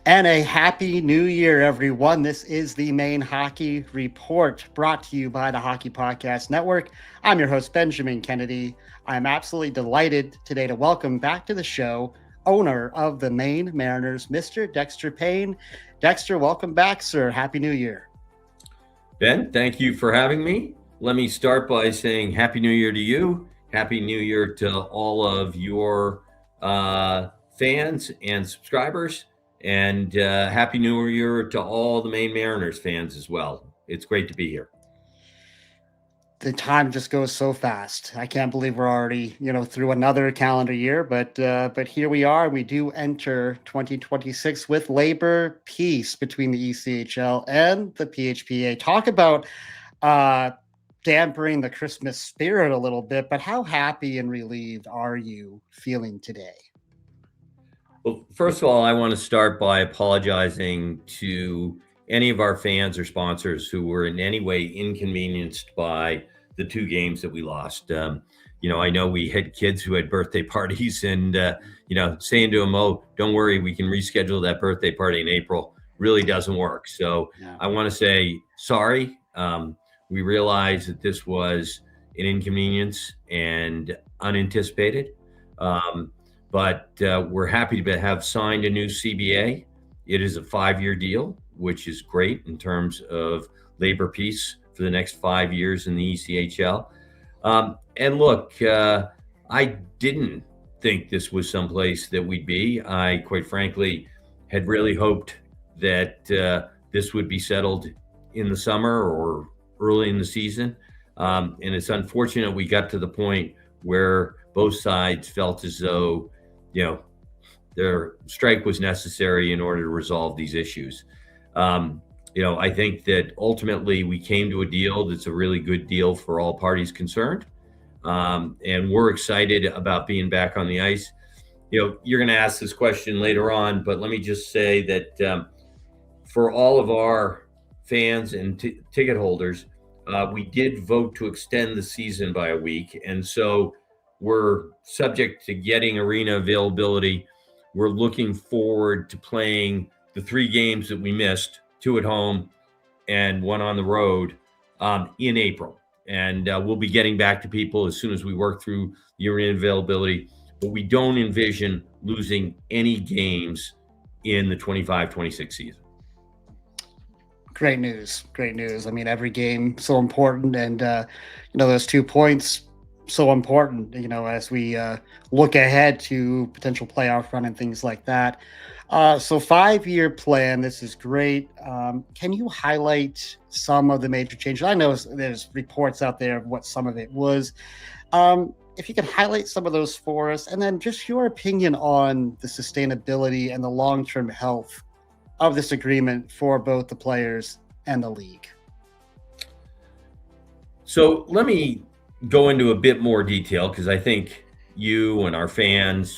And a happy new year, everyone. This is the Maine Hockey Report brought to you by the Hockey Podcast Network. I'm your host, Benjamin Kennedy. I'm absolutely delighted today to welcome back to the show owner of the Maine Mariners, Mr. Dexter Paine. Dexter, welcome back, sir. Happy New Year. Ben, thank you for having me. Let me start by saying Happy New Year to you. Happy New Year to all of your fans and subscribers. And Happy New Year to all the Maine Mariners fans as well. It's great to be here. The time just goes so fast. I can't believe we're already, through another calendar year, but here we are. We do enter 2026 with labor peace between the ECHL and the PHPA. Talk about dampering the Christmas spirit a little bit, but how happy and relieved are you feeling today? Well, first of all, I want to start by apologizing to any of our fans or sponsors who were in any way inconvenienced by the two games that we lost. I know we had kids who had birthday parties and, saying to them, oh, don't worry, we can reschedule that birthday party in April really doesn't work. So yeah. I want to say sorry. We realized that this was an inconvenience and unanticipated. But we're happy to have signed a new CBA. It is a 5-year deal, which is great in terms of labor peace for the next 5 years in the ECHL. And look, I didn't think this was someplace that we'd be. I, quite frankly, had really hoped that this would be settled in the summer or early in the season. And it's unfortunate we got to the point where both sides felt as though their strike was necessary in order to resolve these issues. I think that ultimately we came to a deal that's a really good deal for all parties concerned. And we're excited about being back on the ice. You're going to ask this question later on, but let me just say that for all of our fans and ticket holders, we did vote to extend the season by a week. And so we're subject to getting arena availability. We're looking forward to playing the 3 games that we missed, 2 at home and 1 on the road, in April. And we'll be getting back to people as soon as we work through the arena availability. But we don't envision losing any games in the 25-26 season. Great news. Great news. I mean, every game so important. And, those 2 points so important, as we look ahead to potential playoff run and things like that. So 5-year plan, this is great. Can you highlight some of the major changes? I know there's reports out there of what some of it was. If you could highlight some of those for us, and then just your opinion on the sustainability and the long-term health of this agreement for both the players and the league. So let me go into a bit more detail because I think you and our fans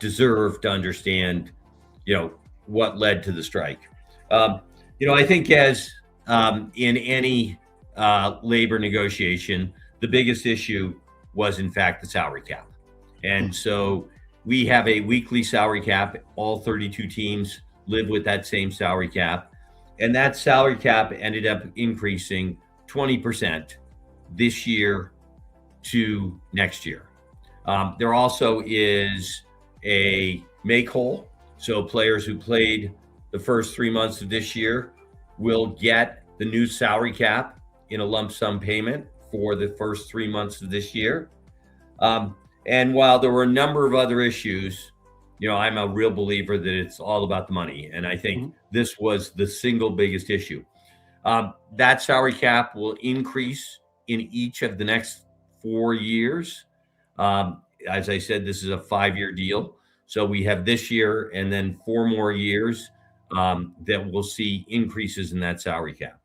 deserve to understand, what led to the strike. I think as in any labor negotiation, the biggest issue was in fact the salary cap. And so we have a weekly salary cap. All 32 teams live with that same salary cap. And that salary cap ended up increasing 20% this year to next year. There also is a make whole. So players who played the first 3 months of this year will get the new salary cap in a lump sum payment for the first 3 months of this year. And while there were a number of other issues, I'm a real believer that it's all about the money. And I think this was the single biggest issue. That salary cap will increase in each of the next 4 years. As I said, this is a 5-year deal. So we have this year and then 4 more years that we'll see increases in that salary cap.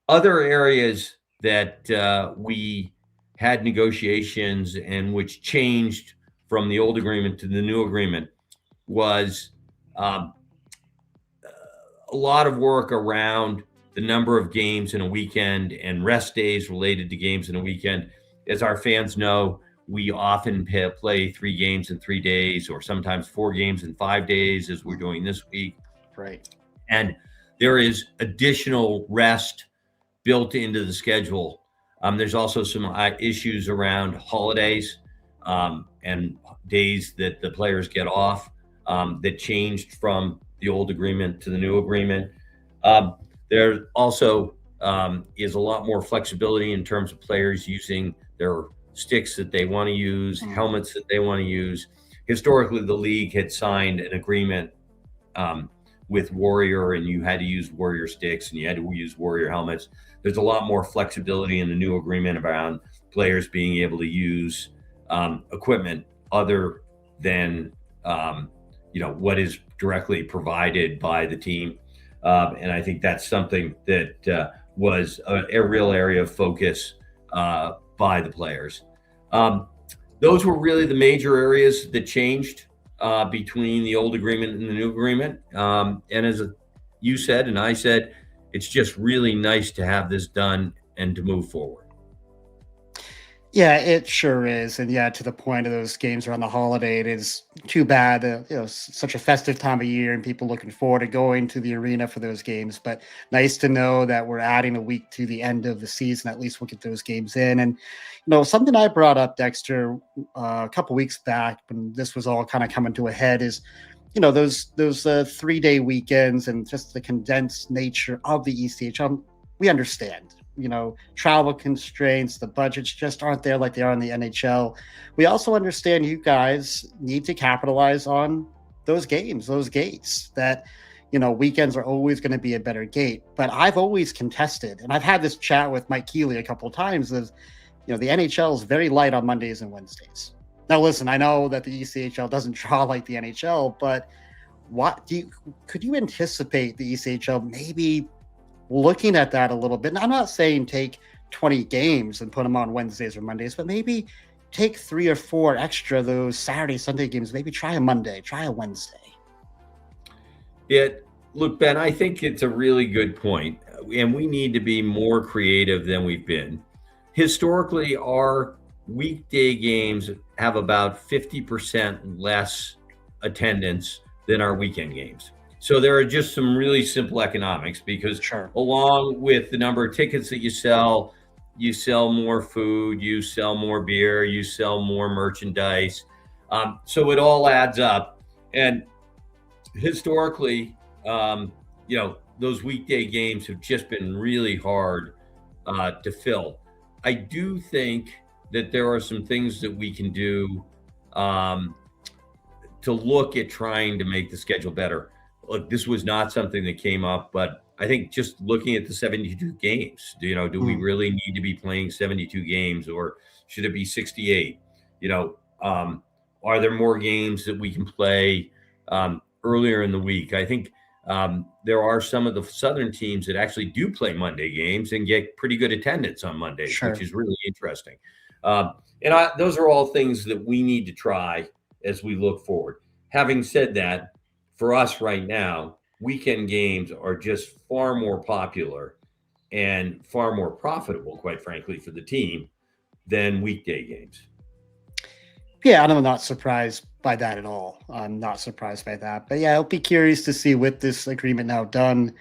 Other areas that we had negotiations and which changed from the old agreement to the new agreement was a lot of work around the number of games in a weekend and rest days related to games in a weekend. As our fans know, we often play 3 games in 3 days, or sometimes 4 games in 5 days, as we're doing this week. Right. And there is additional rest built into the schedule. There's also some issues around holidays and days that the players get off that changed from the old agreement to the new agreement. There also is a lot more flexibility in terms of players using their sticks that they want to use, helmets that they want to use. Historically, the league had signed an agreement with Warrior, and you had to use Warrior sticks and you had to use Warrior helmets. There's a lot more flexibility in the new agreement around players being able to use equipment other than what is directly provided by the team. And I think that's something that was a real area of focus by the players. Those were really the major areas that changed between the old agreement and the new agreement. And as you said and I said, it's just really nice to have this done and to move forward. Yeah, it sure is. And yeah, to the point of those games around the holiday, it is too bad. Such a festive time of year and people looking forward to going to the arena for those games. But nice to know that we're adding a week to the end of the season. At least we'll get those games in. And, something I brought up, Dexter, a couple weeks back when this was all kind of coming to a head is, those 3-day weekends and just the condensed nature of the ECHL. We understand. Travel constraints, the budgets just aren't there like they are in the NHL. We also understand you guys need to capitalize on those games, those gates that, weekends are always going to be a better gate. But I've always contested, and I've had this chat with Mike Keeley a couple of times, is, the NHL is very light on Mondays and Wednesdays. Now, listen, I know that the ECHL doesn't draw like the NHL, but could you anticipate the ECHL maybe looking at that a little bit? And I'm not saying take 20 games and put them on Wednesdays or Mondays, but maybe take 3 or 4 extra those Saturday, Sunday games. Maybe try a Monday, try a Wednesday. Yeah, look, Ben, I think it's a really good point, and we need to be more creative than we've been. Historically, our weekday games have about 50% less attendance than our weekend games. So there are just some really simple economics because along with the number of tickets that you sell more food, you sell more beer, you sell more merchandise. So it all adds up. And historically, those weekday games have just been really hard to fill. I do think that there are some things that we can do to look at trying to make the schedule better. Look, this was not something that came up, but I think just looking at the 72 games, do we really need to be playing 72 games, or should it be 68? Are there more games that we can play earlier in the week? I think there are some of the Southern teams that actually do play Monday games and get pretty good attendance on Mondays, which is really interesting. Those are all things that we need to try as we look forward. Having said that, for us right now, weekend games are just far more popular and far more profitable, quite frankly, for the team than weekday games. Yeah, I'm not surprised by that at all. I'm not surprised by that. But yeah, I'll be curious to see with this agreement now done,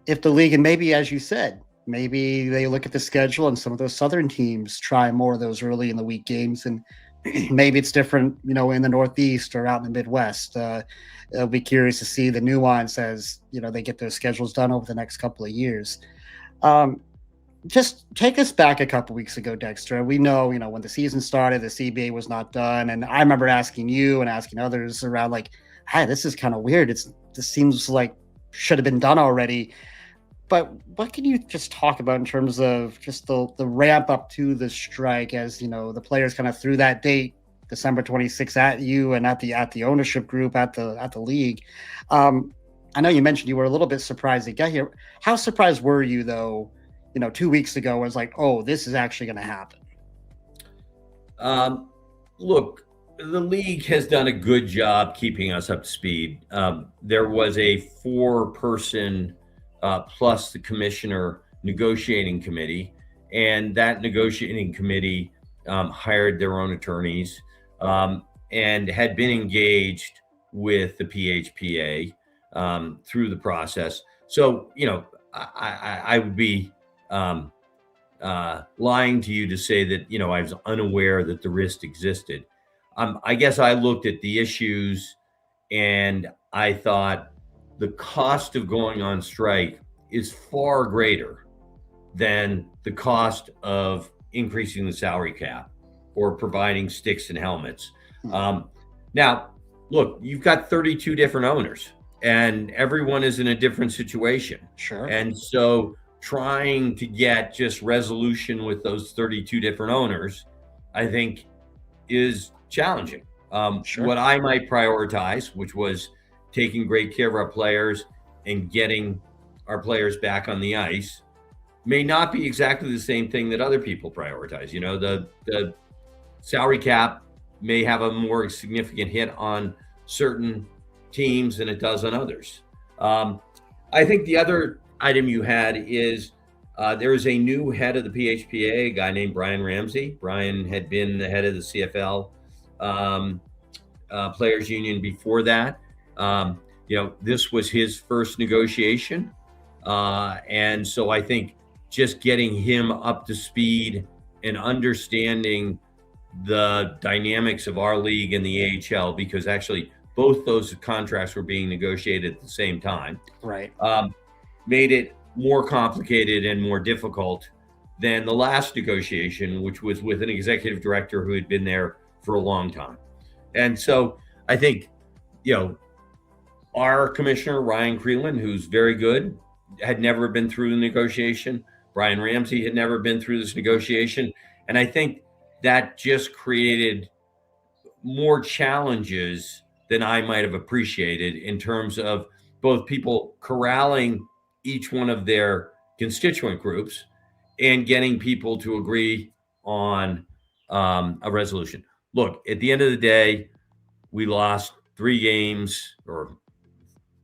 if the league, and maybe, as you said, maybe they look at the schedule and some of those Southern teams try more of those early in the week games, and maybe it's different, in the Northeast or out in the Midwest. I'll be curious to see the nuance as, they get those schedules done over the next couple of years. Just take us back a couple weeks ago, Dexter. We know, when the season started, the CBA was not done. And I remember asking you and asking others around like, hey, this is kind of weird. This seems like should have been done already. But what can you just talk about in terms of just the ramp up to the strike as, the players kind of threw that date, December 26th, at you and at the ownership group, at the league. I know you mentioned you were a little bit surprised to get here. How surprised were you, though, 2 weeks ago was like, oh, this is actually going to happen? Look, the league has done a good job keeping us up to speed. There was a 4-person plus the commissioner negotiating committee, and that negotiating committee hired their own attorneys, and had been engaged with the PHPA through the process. So, I would be lying to you to say that, I was unaware that the risk existed. I guess I looked at the issues and I thought the cost of going on strike is far greater than the cost of increasing the salary cap or providing sticks and helmets. Now, look, you've got 32 different owners and everyone is in a different situation. Sure. And so trying to get just resolution with those 32 different owners, I think, is challenging. Sure. What I might prioritize, which was taking great care of our players and getting our players back on the ice, may not be exactly the same thing that other people prioritize. The salary cap may have a more significant hit on certain teams than it does on others. I think the other item you had is there is a new head of the PHPA, a guy named Brian Ramsey. Brian had been the head of the CFL Players Union before that. This was his first negotiation. And so I think just getting him up to speed and understanding the dynamics of our league and the AHL, because actually both those contracts were being negotiated at the same time. Right. Made it more complicated and more difficult than the last negotiation, which was with an executive director who had been there for a long time. And so I think, our commissioner, Ryan Creelan, who's very good, had never been through the negotiation. Brian Ramsey had never been through this negotiation. And I think that just created more challenges than I might have appreciated in terms of both people corralling each one of their constituent groups and getting people to agree on a resolution. Look, at the end of the day, we lost 3 games, or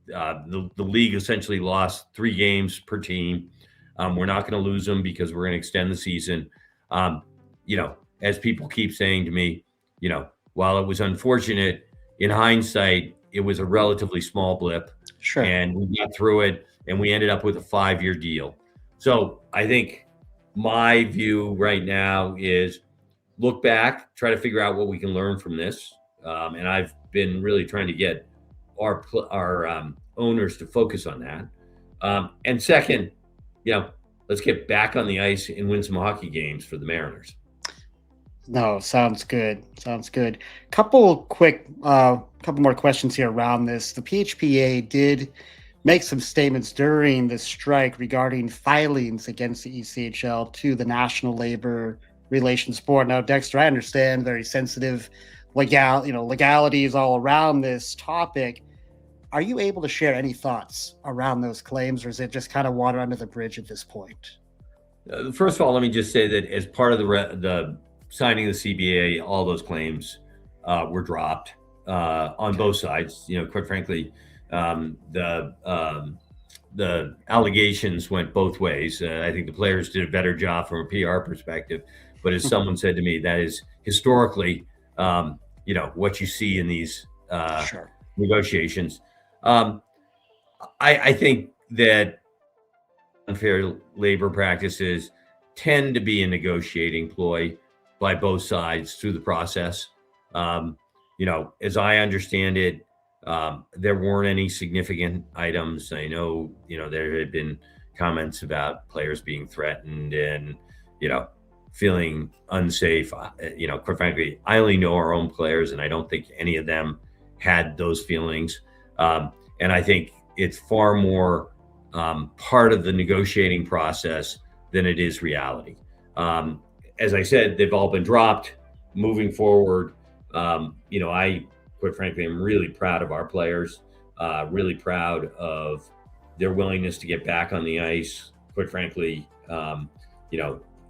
the league essentially lost 3 games per team. We're not going to lose them because we're going to extend the season. As people keep saying to me, while it was unfortunate, in hindsight, it was a relatively small blip. Sure. And we got through it, and we ended up with a 5-year deal. So I think my view right now is look back, try to figure out what we can learn from this. And I've been really trying to get our owners to focus on that. And second, let's get back on the ice and win some hockey games for the Mariners. No, sounds good. Sounds good. Couple more questions here around this. The PHPA did make some statements during the strike regarding filings against the ECHL to the National Labor Relations Board. Now, Dexter, I understand very sensitive legalities all around this topic. Are you able to share any thoughts around those claims, or is it just kind of water under the bridge at this point? First of all, let me just say that as part of the signing of the CBA, all those claims were dropped on both sides. Quite frankly, the allegations went both ways. I think the players did a better job from a PR perspective, but as someone said to me, that is historically, what you see in these Sure. negotiations. I think that unfair labor practices tend to be a negotiating ploy by both sides through the process. As I understand it, there weren't any significant items. I know, there had been comments about players being threatened and, feeling unsafe. Quite frankly, I only know our own players, and I don't think any of them had those feelings. And I think it's far more part of the negotiating process than it is reality. As I said, they've all been dropped. Moving forward, I, quite frankly, am really proud of our players, really proud of their willingness to get back on the ice. Quite frankly,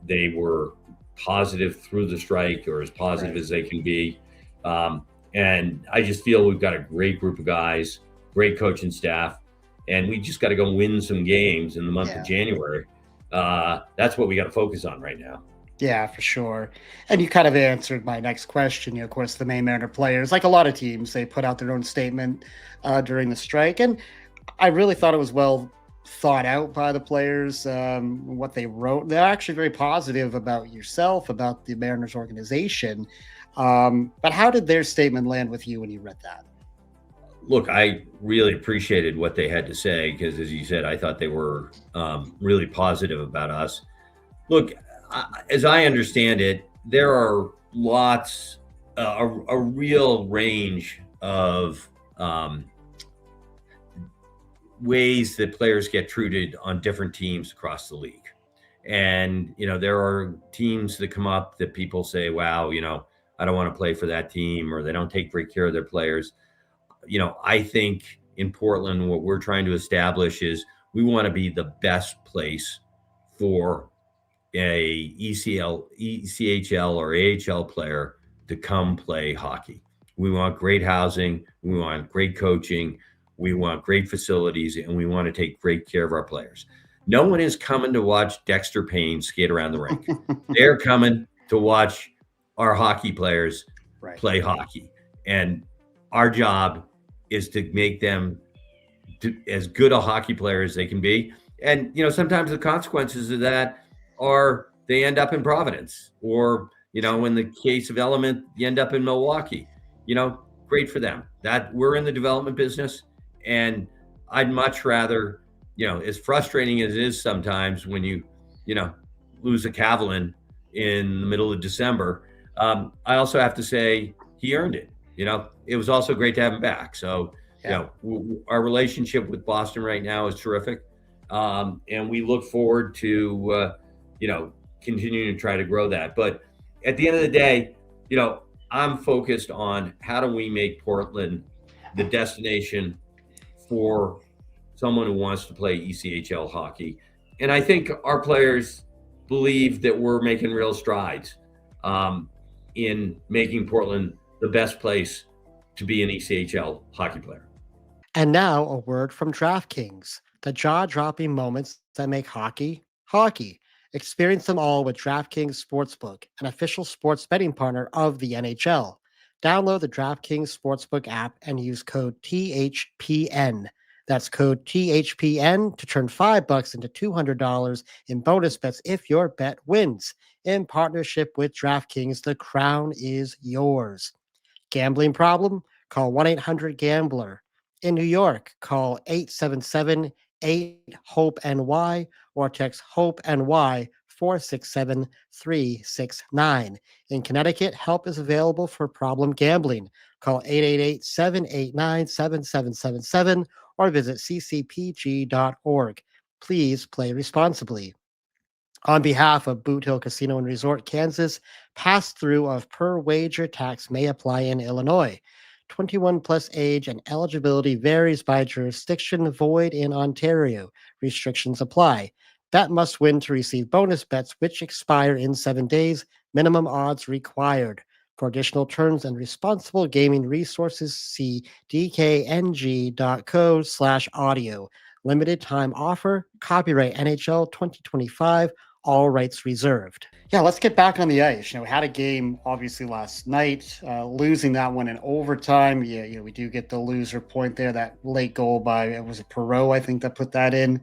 they were positive through the strike, or as positive as they can be. And I just feel we've got a great group of guys, great coaching staff, and we just got to go win some games in the month of January. That's what we got to focus on right now. Yeah, for sure. And you kind of answered my next question. Of course, the Maine Mariner players, like a lot of teams, they put out their own statement during the strike. And I really thought it was well thought out by the players, what they wrote. They're actually very positive about yourself, about the Mariners organization. But how did their statement land with you when you read that? Look, I really appreciated what they had to say because, as you said, I thought they were really positive about us. Look, as I understand it, there are lots, a real range of ways that players get treated on different teams across the league. And, there are teams that come up that people say, wow, I don't want to play for that team, or they don't take great care of their players. I think in Portland, what we're trying to establish is we want to be the best place for a ECHL or AHL player to come play hockey. We want great housing, we want great coaching, we want great facilities, and we want to take great care of our players. No one is coming to watch Dexter Paine skate around the rink. They're coming to watch our hockey players Right. play hockey. And our job is to make them as good a hockey player as they can be. And, sometimes the consequences of that are they end up in Providence, or, in the case of Element, you end up in Milwaukee. Great for them. That we're in the development business. And I'd much rather, as frustrating as it is sometimes when you lose a Cavalier in the middle of December, I also have to say he earned it. It was also great to have him back. So, Yeah. our relationship with Boston right now is terrific. And we look forward to, continuing to try to grow that. But at the end of the day, I'm focused on how do we make Portland the destination for someone who wants to play ECHL hockey. And I think our players believe that we're making real strides in making Portland the best place to be an ECHL hockey player. And now a word from DraftKings, the jaw-dropping moments that make hockey hockey. Experience them all with DraftKings Sportsbook, an official sports betting partner of the NHL. Download the DraftKings Sportsbook app and use code THPN. That's code THPN to turn $5 into $200 in bonus bets if your bet wins. In partnership with DraftKings, the crown is yours. Gambling problem? Call 1-800-GAMBLER. In New York, call 877-8-HOPE-NY or text HOPE-NY 467-369. In Connecticut, help is available for problem gambling. Call 888-789-7777 or visit ccpg.org. Please play responsibly. On behalf of Boot Hill Casino and Resort, Kansas, pass-through of per wager tax may apply in Illinois. 21 plus age and eligibility varies by jurisdiction, void in Ontario. Restrictions apply. Bet must win to receive bonus bets which expire in 7 days. Minimum odds required. For additional terms and responsible gaming resources, see dkng.co/audio. Limited time offer. Copyright NHL 2025. All rights reserved. Yeah, let's get back on the ice. We had a game obviously last night, losing that one in overtime. Yeah, we do get the loser point there. That late goal by it was a Perot, I think, that put that in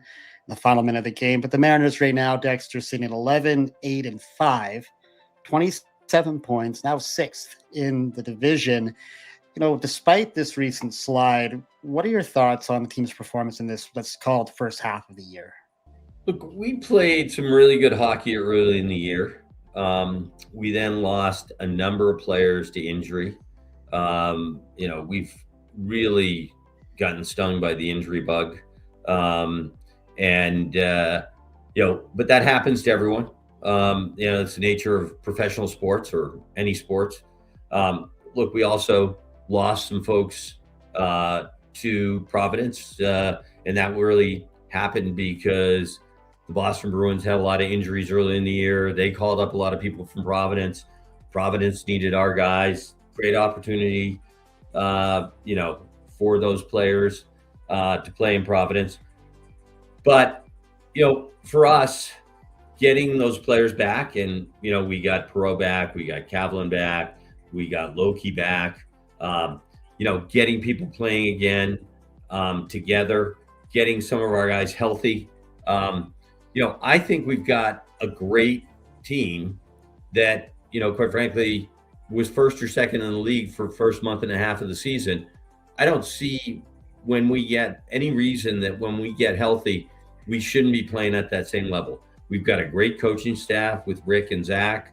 the final minute of the game. But the Mariners right now, Dexter sitting at 11-8-5, 27 points, now sixth in the division. Despite this recent slide, what are your thoughts on the team's performance in this, let's call it, first half of the year? Look, we played some really good hockey early in the year. We then lost a number of players to injury. We've really gotten stung by the injury bug. But that happens to everyone. It's the nature of professional sports or any sports. Look, we also lost some folks to Providence, and that really happened because the Boston Bruins had a lot of injuries early in the year. They called up a lot of people from Providence. Providence needed our guys. Great opportunity, for those players to play in Providence. But, for us, getting those players back, and we got Perot back, we got Kavlin back, we got Loki back. Um, getting people playing again together, getting some of our guys healthy. I think we've got a great team that, quite frankly, was first or second in the league for first month and a half of the season. I don't see when we get any reason that when we get healthy, we shouldn't be playing at that same level. We've got a great coaching staff with Rick and Zach.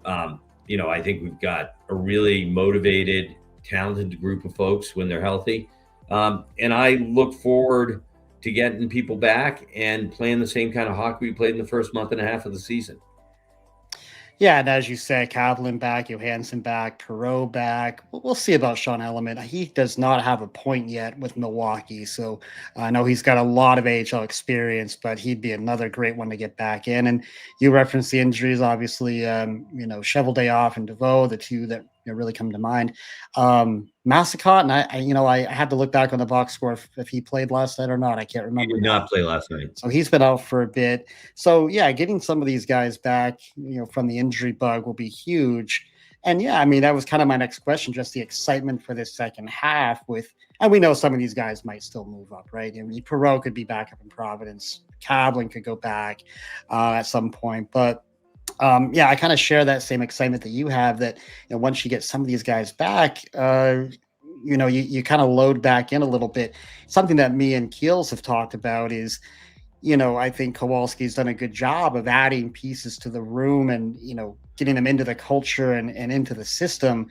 I think we've got a really motivated, talented group of folks when they're healthy. And I look forward to getting people back and playing the same kind of hockey we played in the first month and a half of the season. Yeah, and as you said, Kavlin back, Johansson back, Perot back. We'll see about Sean Element. He does not have a point yet with Milwaukee, so I know he's got a lot of AHL experience, but he'd be another great one to get back in. And you referenced the injuries, obviously. Cheveldayoff and DeVoe, the two that really come to mind. Massacott, and I had to look back on the box score if he played last night or not. I can't remember. He did not play last night, so he's been out for a bit. So yeah, getting some of these guys back, from the injury bug will be huge. And yeah, I mean, that was kind of my next question, just the excitement for this second half and we know some of these guys might still move up, right? I mean, Perot could be back up in Providence. Kavlin could go back at some point, but I kind of share that same excitement that you have that, once you get some of these guys back, you kind of load back in a little bit. Something that me and Keels have talked about is, I think Kowalski's done a good job of adding pieces to the room and, getting them into the culture and into the system.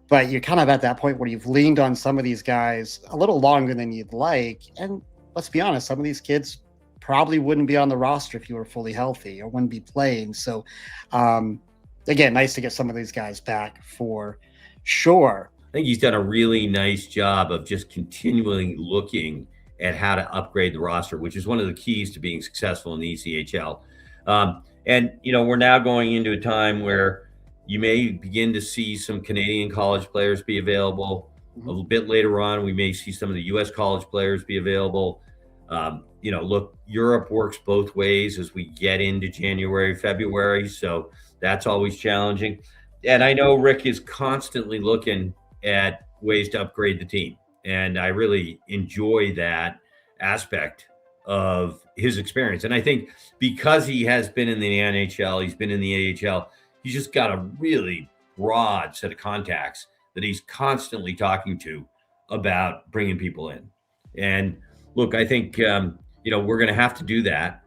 But you're kind of at that point where you've leaned on some of these guys a little longer than you'd like. And let's be honest, some of these kids probably wouldn't be on the roster if you were fully healthy or wouldn't be playing. So, again, nice to get some of these guys back for sure. I think he's done a really nice job of just continually looking at how to upgrade the roster, which is one of the keys to being successful in the ECHL. We're now going into a time where you may begin to see some Canadian college players be available. A little bit later on, we may see some of the U.S. college players be available. Look, Europe works both ways as we get into January, February. So that's always challenging. And I know Rick is constantly looking at ways to upgrade the team. And I really enjoy that aspect of his experience. And I think because he has been in the NHL, he's been in the AHL, he's just got a really broad set of contacts that he's constantly talking to about bringing people in. And look, I think, we're going to have to do that.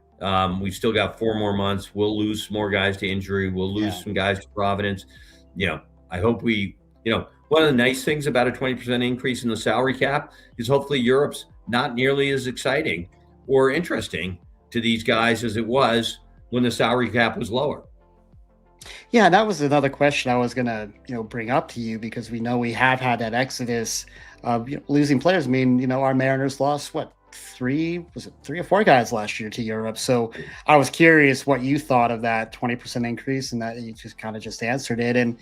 We've still got 4 more months. We'll lose some more guys to injury. We'll lose some guys to Providence. I hope one of the nice things about a 20% increase in the salary cap is hopefully Europe's not nearly as exciting or interesting to these guys as it was when the salary cap was lower. Yeah, that was another question I was going to, bring up to you, because we know we have had that exodus of losing players. I mean, our Mariners lost three or four guys last year to Europe. So I was curious what you thought of that 20% increase, and that you just kind of just answered it. And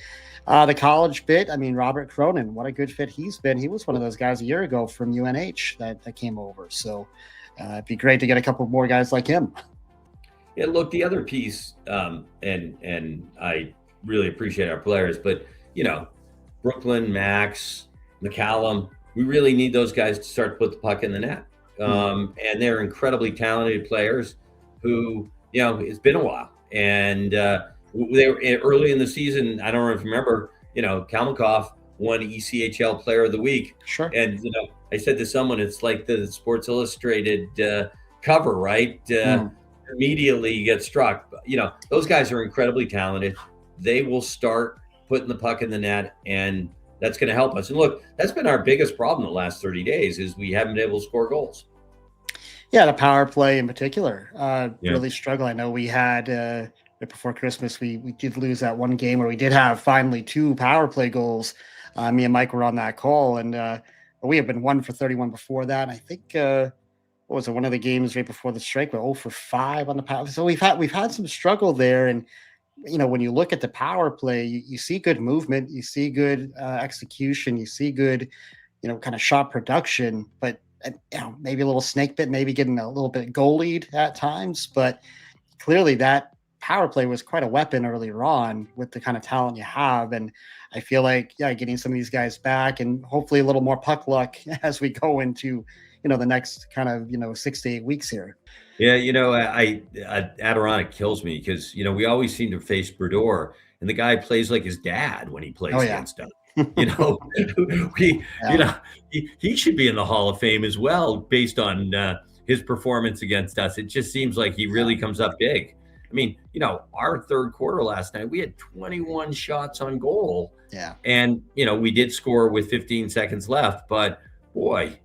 the college bit, I mean, Robert Cronin, what a good fit he's been. He was one of those guys a year ago from UNH that came over. So it'd be great to get a couple more guys like him. Yeah, look, the other piece, and I really appreciate our players, but Brooklyn, Max, McCallum, we really need those guys to start to put the puck in the net. And they're incredibly talented players who, it's been a while. And they were early in the season. I don't know if you remember, Kalmakoff won ECHL Player of the Week. Sure. And, I said to someone, it's like the Sports Illustrated cover, right? Immediately you get struck. Those guys are incredibly talented. They will start putting the puck in the net, and that's going to help us. And look, that's been our biggest problem the last 30 days is we haven't been able to score goals. Yeah, the power play in particular really struggle. I know we had right before Christmas, we did lose that one game where we did have finally 2 power play goals. Me and Mike were on that call, and we have been 1 for 31 before that. I think what was it? One of the games right before the strike, we're 0 for 5 on the power. So we've had some struggle there. And when you look at the power play, you see good movement, you see good execution, you see good, kind of shot production, but maybe a little snake bit, maybe getting a little bit goalied at times. But clearly that power play was quite a weapon earlier on with the kind of talent you have. And I feel like, yeah, getting some of these guys back and hopefully a little more puck luck as we go into, the next kind of, 6 to 8 weeks here. Yeah, Adirondack kills me because we always seem to face Brodeur, and the guy plays like his dad when he Oh, plays yeah. against us. You know, we, Yeah. he should be in the Hall of Fame as well based on his performance against us. It just seems like he Yeah. really comes up big. I mean, our third quarter last night, we had 21 shots on goal, Yeah. and we did score with 15 seconds left, but boy.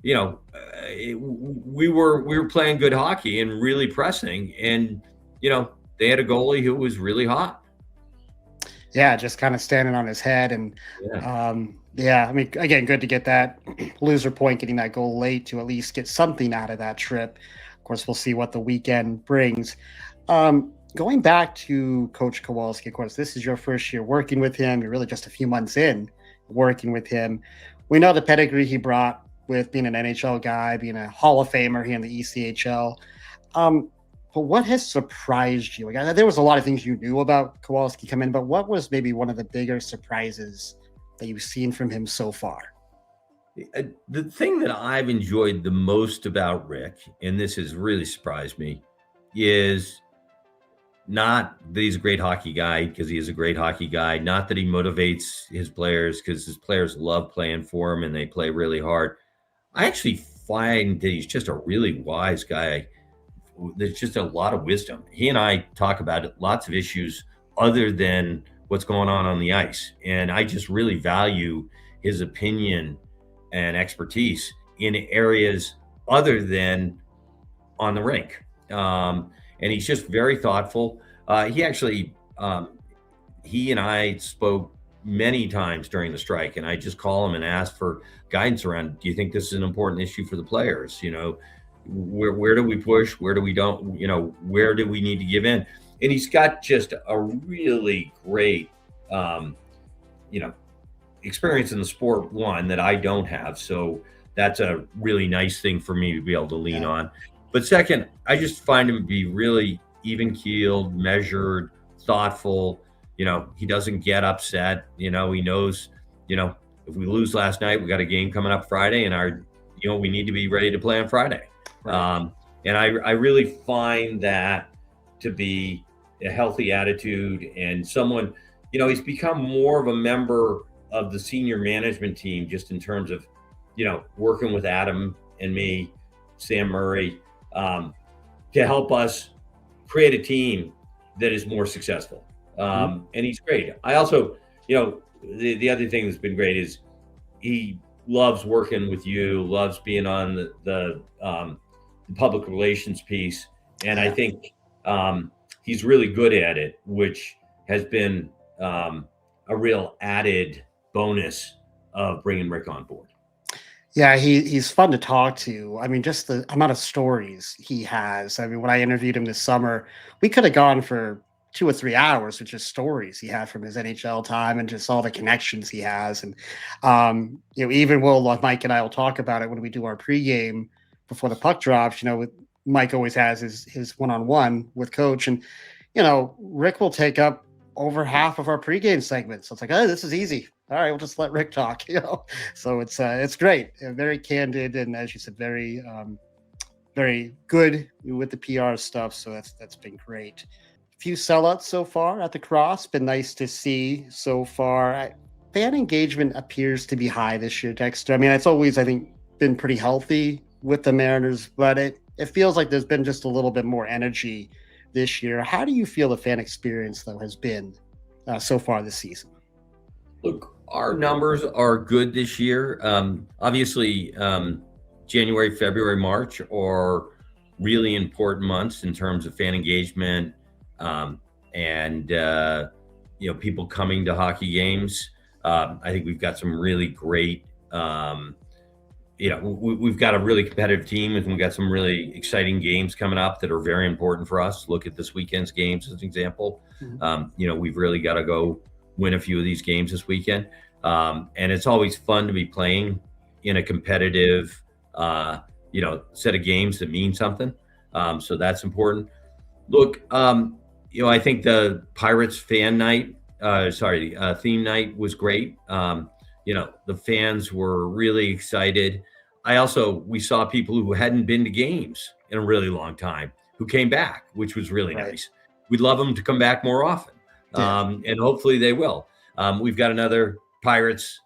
We were playing good hockey and really pressing, and they had a goalie who was really hot. Yeah, just kind of standing on his head. And Yeah. yeah, I mean, again, good to get that loser point, getting that goal late to at least get something out of that trip. Of course, we'll see what the weekend brings. Going back to Coach Kowalsky, of course, this is your first year working with him. You're really just a few months in working with him. We know the pedigree he brought with being an NHL guy, being a Hall of Famer here in the ECHL. But what has surprised you? Like, there was a lot of things you knew about Kowalski come in, but what was maybe one of the bigger surprises that you've seen from him so far? The thing that I've enjoyed the most about Rick, and this has really surprised me, is not that he's a great hockey guy, because he is a great hockey guy, not that he motivates his players because his players love playing for him and they play really hard. I actually find that he's just a really wise guy. There's just a lot of wisdom. He and I talk about lots of issues other than what's going on the ice. And I just really value his opinion and expertise in areas other than on the rink. And he's just very thoughtful. He actually, he and I spoke many times during the strike, and I just call him and ask for guidance around, do you think this is an important issue for the players? Where do we push? Where do we don't? Where do we need to give in? And he's got just a really great, experience in the sport, one that I don't have. So that's a really nice thing for me to be able to lean on. But second, I just find him to be really even-keeled, measured, thoughtful. He doesn't get upset. He knows, if we lose last night, we got a game coming up Friday, and we need to be ready to play on Friday. Right. And I really find that to be a healthy attitude, and someone, he's become more of a member of the senior management team, just in terms of, working with Adam and me, Sam Murray, to help us create a team that is more successful. And he's great. I also, the other thing that's been great is he loves working with you, loves being on the public relations piece. And I think he's really good at it, which has been a real added bonus of bringing Rick on board. Yeah, he's fun to talk to. I mean, just the amount of stories he has. I mean, when I interviewed him this summer, we could have gone for 2 or 3 hours with just stories he had from his NHL time and just all the connections he has. And even Mike and I will talk about it when we do our pregame before the puck drops. Mike always has his one-on-one with Coach, and Rick will take up over half of our pregame segments. So it's like, oh, this is easy. All right, we'll just let Rick talk. So it's great, very candid, and as you said, very very good with the PR stuff. So that's been great. Few sellouts so far at the Cross. Been nice to see so far. Fan engagement appears to be high this year, Dexter. I mean, it's always, I think, been pretty healthy with the Mariners, but it feels like there's been just a little bit more energy this year. How do you feel the fan experience, though, has been so far this season? Look, our numbers are good this year. Obviously, January, February, March are really important months in terms of fan engagement. And people coming to hockey games. I think we've got some really great, we've got a really competitive team, and we've got some really exciting games coming up that are very important for us. Look at this weekend's games as an example. We've really got to go win a few of these games this weekend. And it's always fun to be playing in a competitive, set of games that mean something. So that's important. Look, I think the Pirates fan night, theme night was great. The fans were really excited. We saw people who hadn't been to games in a really long time who came back, which was really Right. nice. We'd love them to come back more often, Yeah. and hopefully they will. We've got another Pirates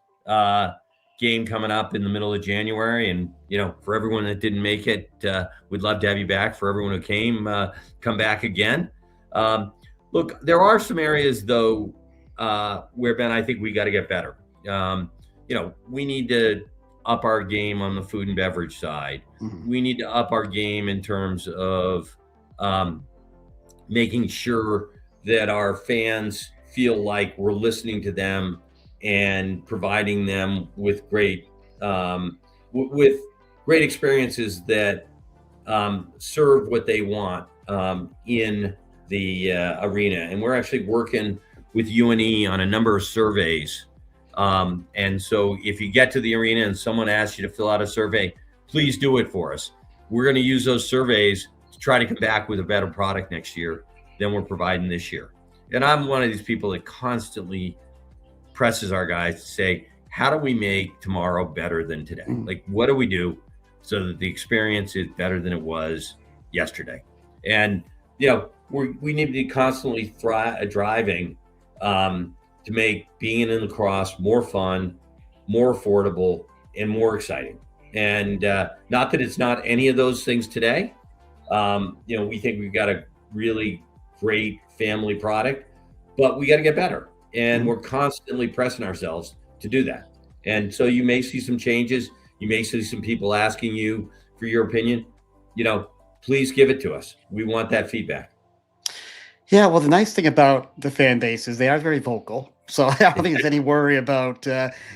game coming up in the middle of January, and for everyone that didn't make it, we'd love to have you back. For everyone who came, come back again. Look, there are some areas though where, Ben, I think we got to get better. We need to up our game on the food and beverage side. Mhm. We need to up our game in terms of making sure that our fans feel like we're listening to them and providing them with great experiences that serve what they want in the arena. And we're actually working with UNE on a number of surveys. And so if you get to the arena and someone asks you to fill out a survey, please do it for us. We're going to use those surveys to try to come back with a better product next year than we're providing this year. And I'm one of these people that constantly presses our guys to say, how do we make tomorrow better than today? Like, what do we do so that the experience is better than it was yesterday? And, we need to be constantly driving to make being in lacrosse more fun, more affordable, and more exciting. And not that it's not any of those things today. We think we've got a really great family product, but we got to get better. And we're constantly pressing ourselves to do that. And so you may see some changes. You may see some people asking you for your opinion. Please give it to us. We want that feedback. Yeah, well, the nice thing about the fan base is they are very vocal. So I don't think there's any worry about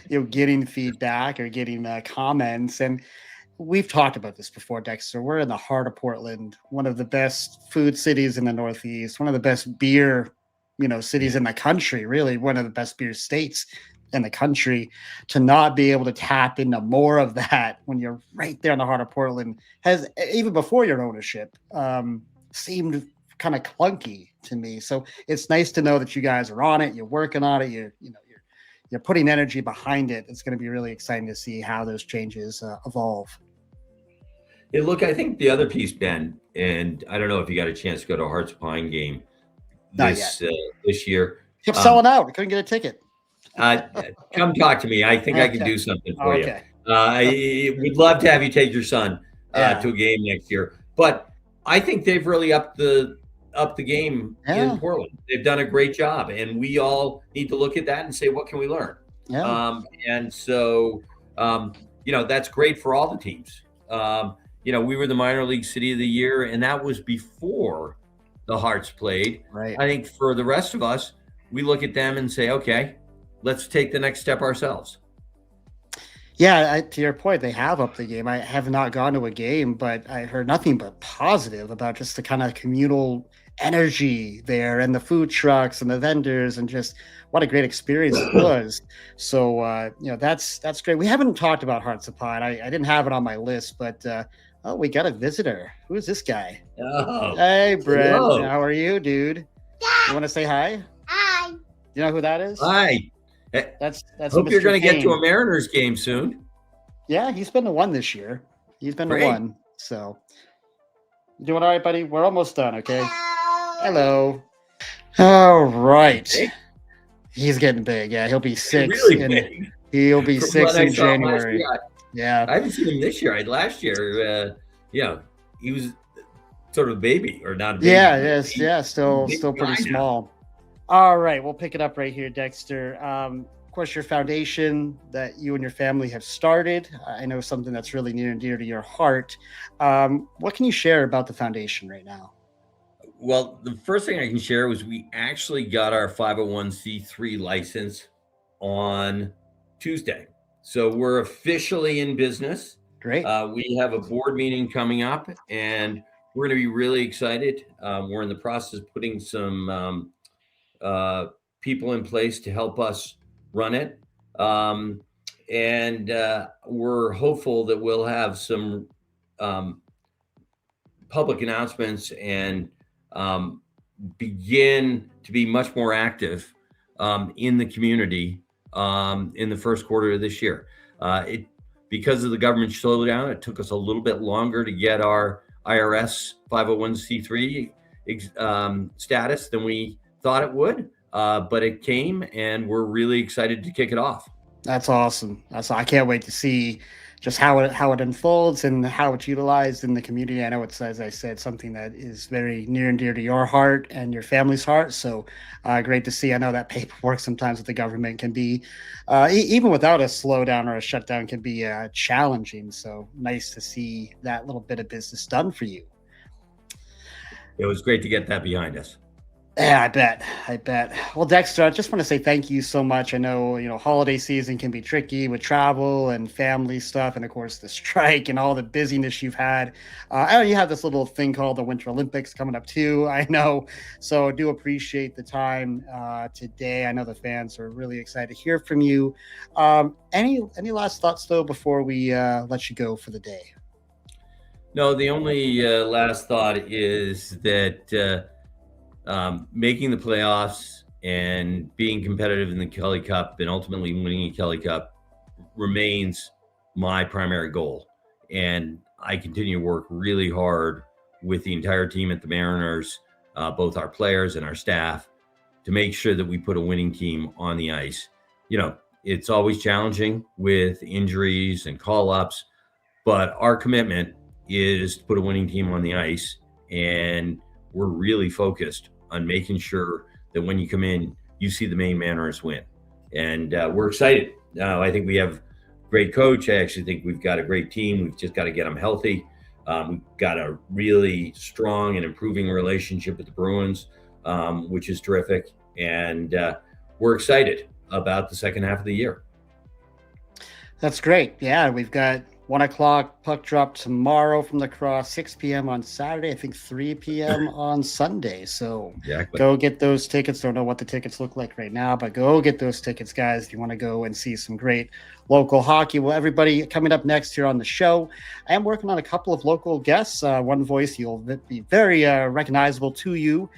getting feedback or getting comments. And we've talked about this before, Dexter. We're in the heart of Portland, one of the best food cities in the Northeast, one of the best beer, cities in the country, really one of the best beer states in the country. To not be able to tap into more of that when you're right there in the heart of Portland has, even before your ownership, seemed kind of clunky to me. So it's nice to know that you guys are on it. You're working on it. You're putting energy behind it. It's going to be really exciting to see how those changes evolve. Yeah, look, I think the other piece, Ben, and I don't know if you got a chance to go to a Hearts Pine game this year. Kept selling out. I couldn't get a ticket. Come talk to me. I think I can do something for you. We'd love to have you take your son to a game next year. But I think they've really upped the game in Portland. They've done a great job, and we all need to look at that and say, what can we learn? And so, that's great for all the teams. We were the minor league city of the year, and that was before the Hearts played. Right. I think for the rest of us, we look at them and say, okay, let's take the next step ourselves. Yeah, to your point, they have upped the game. I have not gone to a game, but I heard nothing but positive about just the kind of communal energy there and the food trucks and the vendors and just what a great experience it was. So, that's great. We haven't talked about Hearts of Pine. I didn't have it on my list, but we got a visitor. Who is this guy? Oh, hey, Brent. Hello. How are you, dude? You want to say hi? Hi. You know who that is? Hi. That's Hope Mr. you're going to get to Paine. a Mariners game soon. Yeah, he's been to one this year. He's been Great. to one. So, you doing all right, buddy? We're almost done, okay? Hello. All right. Hey. He's getting big. Yeah, he'll be 6. Really big. He'll be From 6 what I in saw last January. year, Yeah. I haven't seen him this year. Last year, he was sort of a baby, or not a baby. Yeah, yes, yeah, still big pretty guy now. small. All right, we'll pick it up right here, Dexter. Of course, your foundation that you and your family have started. I know something that's really near and dear to your heart. What can you share about the foundation right now? Well, the first thing I can share was we actually got our 501c3 license on Tuesday. So we're officially in business. Great. We have a board meeting coming up, and we're going to be really excited. We're in the process of putting some people in place to help us run it. And we're hopeful that we'll have some public announcements and begin to be much more active in the community in the first quarter of this year. Because of the government slowdown, it took us a little bit longer to get our IRS 501c3 status than we thought it would, but it came, and we're really excited to kick it off. That's awesome. I can't wait to see just how it unfolds and how it's utilized in the community. I know it's, as I said, something that is very near and dear to your heart and your family's heart. So great to see. I know that paperwork sometimes with the government can be, even without a slowdown or a shutdown, can be challenging. So nice to see that little bit of business done for you. It was great to get that behind us. Yeah, I bet. Well, Dexter, I just want to say thank you so much. I know, holiday season can be tricky with travel and family stuff, and of course the strike and all the busyness you've had. I know you have this little thing called the Winter Olympics coming up too. I know, so I do appreciate the time today. I know the fans are really excited to hear from you. Any last thoughts though before we let you go for the day? No, the only last thought is that making the playoffs and being competitive in the Kelly Cup and ultimately winning a Kelly Cup remains my primary goal. And I continue to work really hard with the entire team at the Mariners, both our players and our staff, to make sure that we put a winning team on the ice. It's always challenging with injuries and call-ups, but our commitment is to put a winning team on the ice, and we're really focused on making sure that when you come in, you see the Maine Mariners win. And we're excited. I think we have a great coach. I actually think we've got a great team. We've just got to get them healthy. We've got a really strong and improving relationship with the Bruins, which is terrific. And we're excited about the second half of the year. That's great. Yeah, we've got 1 o'clock puck drop tomorrow from the Cross, 6 p.m. on Saturday, I think 3 p.m. on Sunday. So Exactly. Go get those tickets. Don't know what the tickets look like right now, but go get those tickets, guys, if you want to go and see some great local hockey. Well, everybody, coming up next here on the show, I am working on a couple of local guests. One voice you'll be very recognizable to you.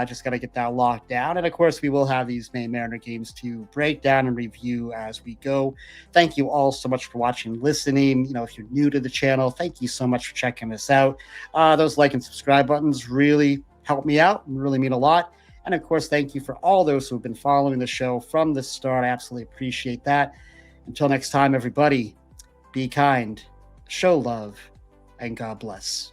Just got to get that locked down. And of course, we will have these Maine Mariner games to break down and review as we go. Thank you all so much for watching and listening. If you're new to the channel, thank you so much for checking us out. Those like and subscribe buttons really help me out and really mean a lot. And of course, thank you for all those who have been following the show from the start. I absolutely appreciate that. Until next time, everybody, be kind, show love, and God bless.